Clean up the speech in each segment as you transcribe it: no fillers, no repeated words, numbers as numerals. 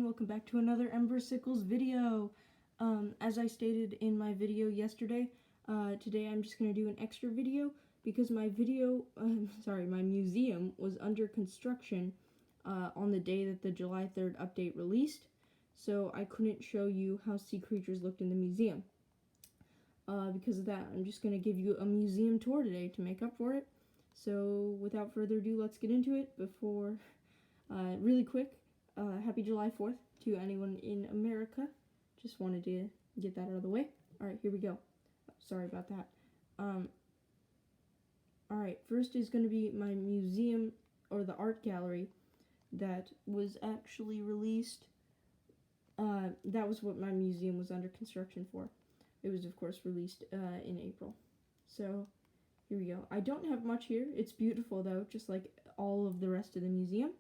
welcome back to another Ember Sickles video. As I stated in my video yesterday, today I'm just going to do an extra video because my museum was under construction on the day that the July 3rd update released, so I couldn't show you how sea creatures looked in the museum. Because of that, I'm just going to give you a museum tour today to make up for it. So without further ado, let's get into it. Before, really quick, happy July 4th to anyone in America. Just wanted to get that out of the way. Alright, here we go. Sorry about that. Alright, first is going to be my museum, or the art gallery, that was actually released. That was what my museum was under construction for. It was, of course, released in April. So, here we go. I don't have much here. It's beautiful, though, just like all of the rest of the museum.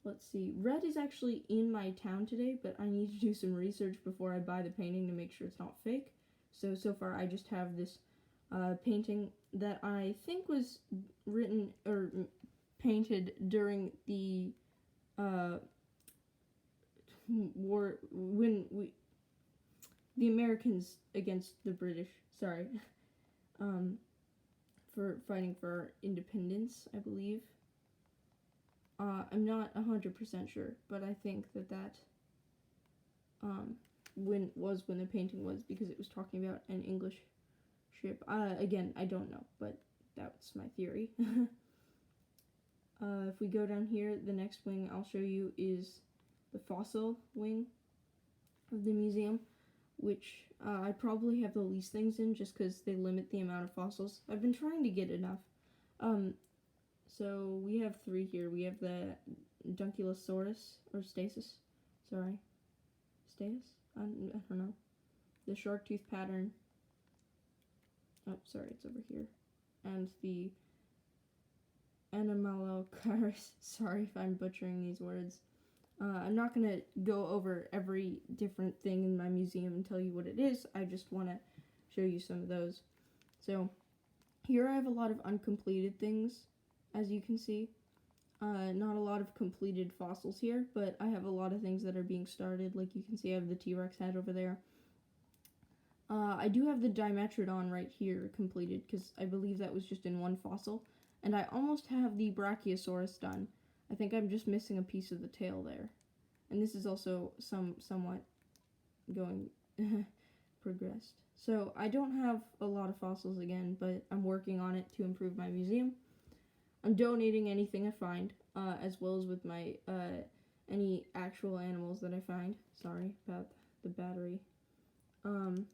Let's see. Red is actually in my town today, but I need to do some research before I buy the painting to make sure it's not fake. So far I just have this painting that I think was written or painted during the war, when the Americans against the British, for fighting for our independence, I believe. I'm not 100% sure, but I think that when the painting was, because it was talking about an English ship. Again, I don't know, but that's my theory. If we go down here, the next wing I'll show you is the fossil wing of the museum, which I probably have the least things in just because they limit the amount of fossils. I've been trying to get enough. So we have three here. We have the Dunculosaurus, or Stasis. Status? I don't know. The shark tooth pattern. Oh, sorry, it's over here. And the Anomalocaris. Sorry if I'm butchering these words. I'm not going to go over every different thing in my museum and tell you what it is. I just want to show you some of those. So, here I have a lot of uncompleted things, as you can see. Not a lot of completed fossils here, but I have a lot of things that are being started. Like you can see, I have the T-Rex head over there. I do have the Dimetrodon right here completed, because I believe that was just in one fossil. And I almost have the Brachiosaurus done. I think I'm just missing a piece of the tail there. And this is also somewhat going progressed. So I don't have a lot of fossils again, but I'm working on it to improve my museum. I'm donating anything I find, as well as with my any actual animals that I find. Sorry about the battery. You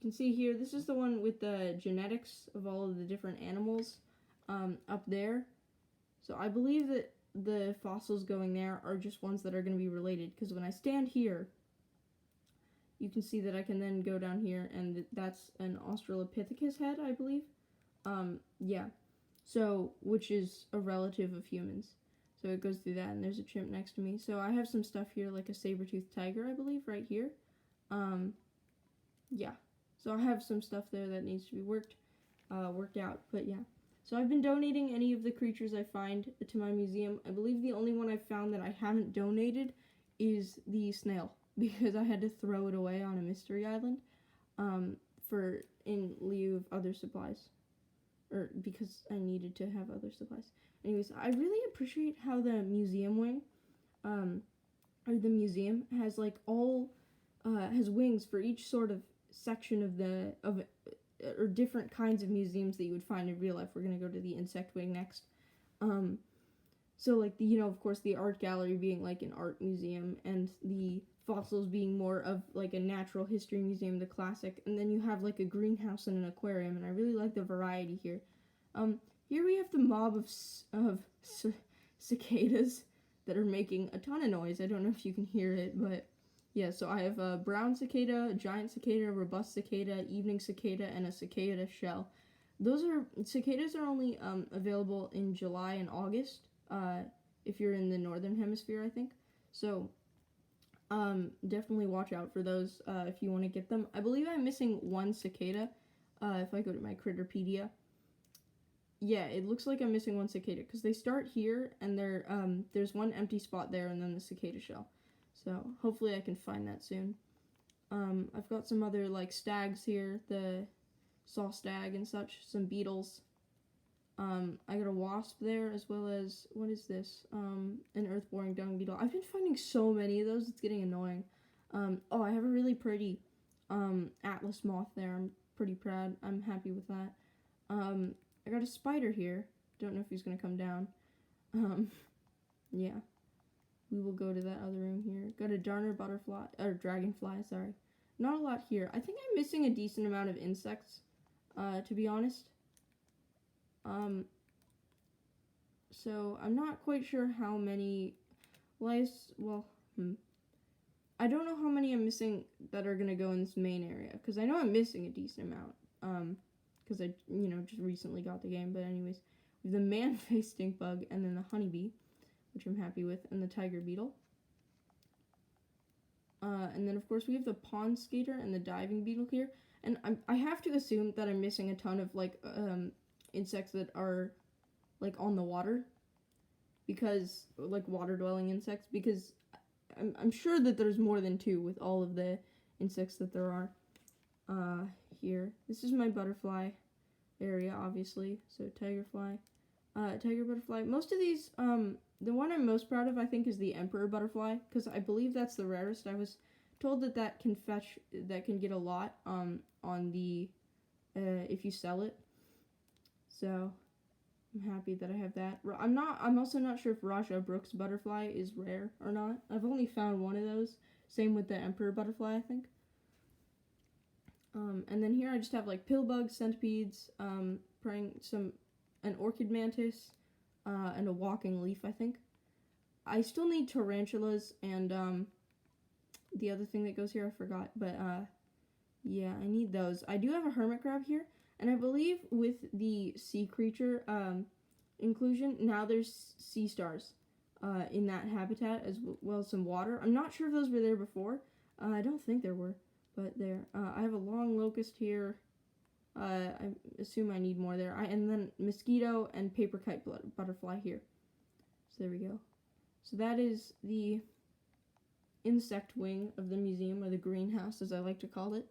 can see here, this is the one with the genetics of all of the different animals up there. So I believe that the fossils going there are just ones that are going to be related, because when I stand here, you can see that I can then go down here, and that's an Australopithecus head, I believe. Yeah. So, which is a relative of humans. So it goes through that, and there's a chimp next to me. So I have some stuff here, like a saber-toothed tiger, I believe, right here. Yeah. So I have some stuff there that needs to be worked out, but yeah. So I've been donating any of the creatures I find to my museum. I believe the only one I've found that I haven't donated is the snail, because I had to throw it away on a mystery island, in lieu of other supplies. Or because I needed to have other supplies. Anyways, I really appreciate how the museum wing, or the museum has like has wings for each sort of section or different kinds of museums that you would find in real life. We're gonna go to the insect wing next. So like of course the art gallery being like an art museum, and the fossils being more of like a natural history museum, the classic, and then you have like a greenhouse and an aquarium, and I really like the variety here. Here we have the mob of cicadas that are making a ton of noise. I don't know if you can hear it, but yeah, so I have a brown cicada, a giant cicada, a robust cicada, evening cicada, and a cicada shell. Cicadas are only available in July and August, if you're in the northern hemisphere, I think. So definitely watch out for those if you want to get them. I believe I'm missing one cicada if I go to my Critterpedia. yeah, it looks like I'm missing one cicada because they start here and there's one empty spot there and then the cicada shell. So hopefully I can find that soon. I've got some other like stags here, the saw stag and such, some beetles. I got a wasp there as well as, what is this? An earth-boring dung beetle. I've been finding so many of those, it's getting annoying. Oh, I have a really pretty atlas moth there. I'm pretty proud. I'm happy with that. I got a spider here. Don't know if he's gonna come down. Yeah. We will go to that other room here. Got a darner butterfly, or dragonfly, sorry. Not a lot here. I think I'm missing a decent amount of insects, to be honest. So I'm not quite sure how many lice, I don't know how many I'm missing that are gonna go in this main area, because I know I'm missing a decent amount, because I, just recently got the game, but anyways. We have the man-faced stink bug, and then the honeybee, which I'm happy with, and the tiger beetle. And then, of course, we have the pond skater and the diving beetle here. And I have to assume that I'm missing a ton of, like, insects that are, like, on the water. Because, like, water-dwelling insects. Because I'm sure that there's more than 2 with all of the insects that there are here. This is my butterfly area, obviously. So, tigerfly. Tiger butterfly. Most of these, the one I'm most proud of, I think, is the emperor butterfly, because I believe that's the rarest. I was told that can get a lot, on the, if you sell it. So, I'm happy that I have that. I'm also not sure if Raja Brooks butterfly is rare or not. I've only found one of those. Same with the emperor butterfly, I think. And then here I just have, like, pillbugs, centipedes, an orchid mantis, and a walking leaf, I think. I still need tarantulas and, the other thing that goes here, I forgot. But, yeah, I need those. I do have a hermit crab here, and I believe with the sea creature, inclusion, now there's sea stars, in that habitat, as well as some water. I'm not sure if those were there before. I don't think there were, but there. I have a long locust here. I assume I need more there. And then mosquito and paper kite butterfly here. So there we go. So that is the insect wing of the museum, or the greenhouse as I like to call it.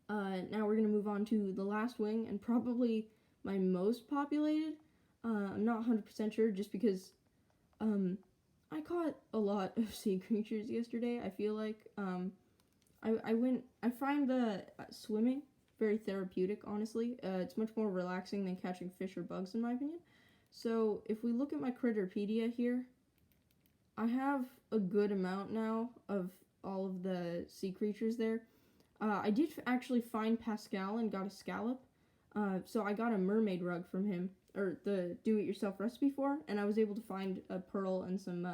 Now we're going to move on to the last wing, and probably my most populated. I'm not 100% sure, just because I caught a lot of sea creatures yesterday. I feel like I find the swimming very therapeutic, honestly. It's much more relaxing than catching fish or bugs, in my opinion. So if we look at my Critterpedia here, I have a good amount now of all of the sea creatures there. I did actually find Pascal and got a scallop. So I got a mermaid rug from him, or the do-it-yourself recipe for, and I was able to find a pearl and some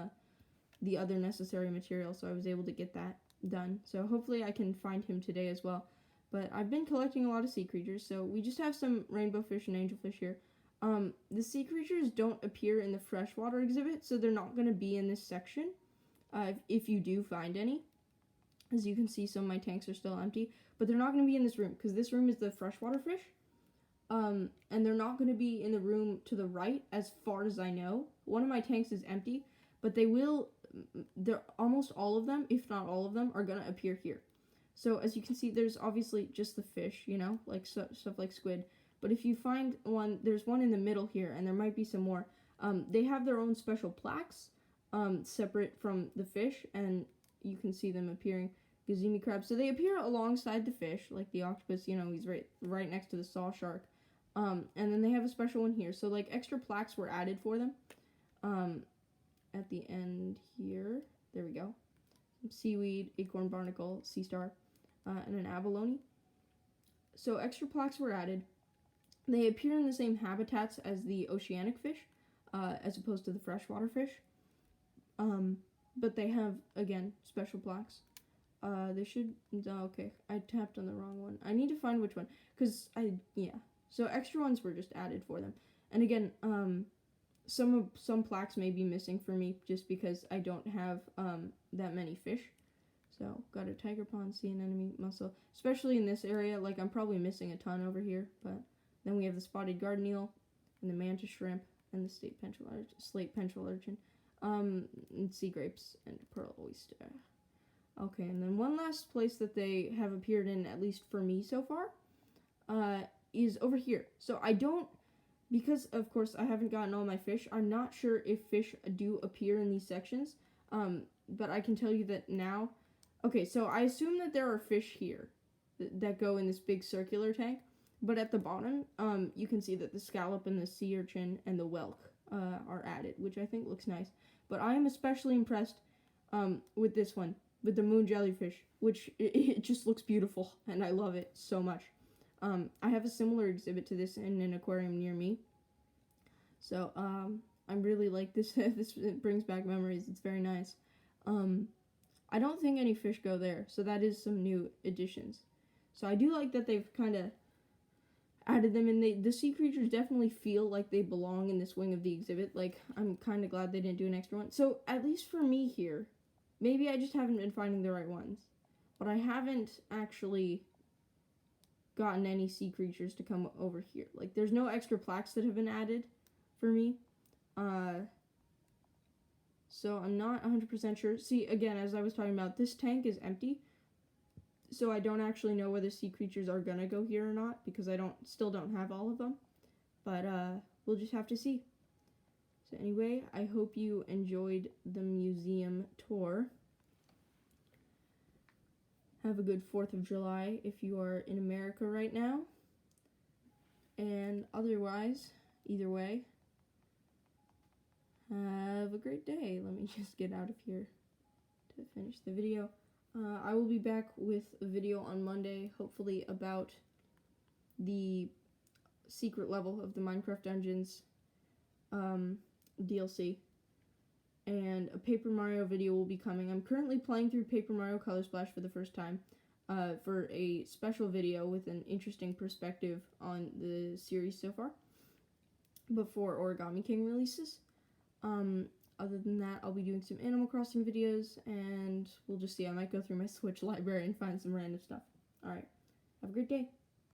the other necessary materials, so I was able to get that done. So hopefully I can find him today as well. But I've been collecting a lot of sea creatures, so we just have some rainbow fish and angelfish here. The sea creatures don't appear in the freshwater exhibit, so they're not going to be in this section, if you do find any. As you can see, some of my tanks are still empty, but they're not going to be in this room, because this room is the freshwater fish. And they're not going to be in the room to the right, as far as I know. One of my tanks is empty, but they're almost all of them, if not all of them, are going to appear here. So as you can see, there's obviously just the fish, like stuff like squid. But if you find one, there's one in the middle here, and there might be some more. They have their own special plaques, separate from the fish, and you can see them appearing. Gazimi crabs, so they appear alongside the fish, like the octopus. He's right next to the saw shark. And then they have a special one here. So like extra plaques were added for them. At the end here, there we go. Some seaweed, acorn barnacle, sea star. And an abalone. So extra plaques were added. They appear in the same habitats as the oceanic fish, as opposed to the freshwater fish. But they have, again, special plaques. They should, okay, I tapped on the wrong one. I need to find which one, So extra ones were just added for them. And again, some plaques may be missing for me, just because I don't have, that many fish. So, got a tiger pond, sea anemone, mussel. Especially in this area, like, I'm probably missing a ton over here. But then we have the spotted garden eel, and the mantis shrimp, and the slate pencil urchin, and sea grapes, and pearl oyster. Okay, and then one last place that they have appeared in, at least for me so far, is over here. So I don't, because of course I haven't gotten all my fish, I'm not sure if fish do appear in these sections, but I can tell you that now. Okay, so I assume that there are fish here that go in this big circular tank, but at the bottom, you can see that the scallop and the sea urchin and the whelk are added, which I think looks nice. But I am especially impressed with this one, with the moon jellyfish, which it just looks beautiful, and I love it so much. I have a similar exhibit to this in an aquarium near me, so I really like this. It brings back memories. It's very nice. I don't think any fish go there, so that is some new additions. So I do like that they've kind of added them in. The sea creatures definitely feel like they belong in this wing of the exhibit. Like, I'm kind of glad they didn't do an extra one. So, at least for me here, maybe I just haven't been finding the right ones. But I haven't actually gotten any sea creatures to come over here. Like, there's no extra plaques that have been added for me. So I'm not 100% sure. See, again, as I was talking about, this tank is empty. So I don't actually know whether sea creatures are gonna go here or not, because I still don't have all of them. But we'll just have to see. So anyway, I hope you enjoyed the museum tour. Have a good 4th of July if you are in America right now. And otherwise, either way, have a great day. Let me just get out of here to finish the video. I will be back with a video on Monday, hopefully about the secret level of the Minecraft Dungeons DLC. And a Paper Mario video will be coming. I'm currently playing through Paper Mario Color Splash for the first time for a special video with an interesting perspective on the series so far before Origami King releases. Other than that, I'll be doing some Animal Crossing videos, and we'll just see. I might go through my Switch library and find some random stuff. Alright, have a great day.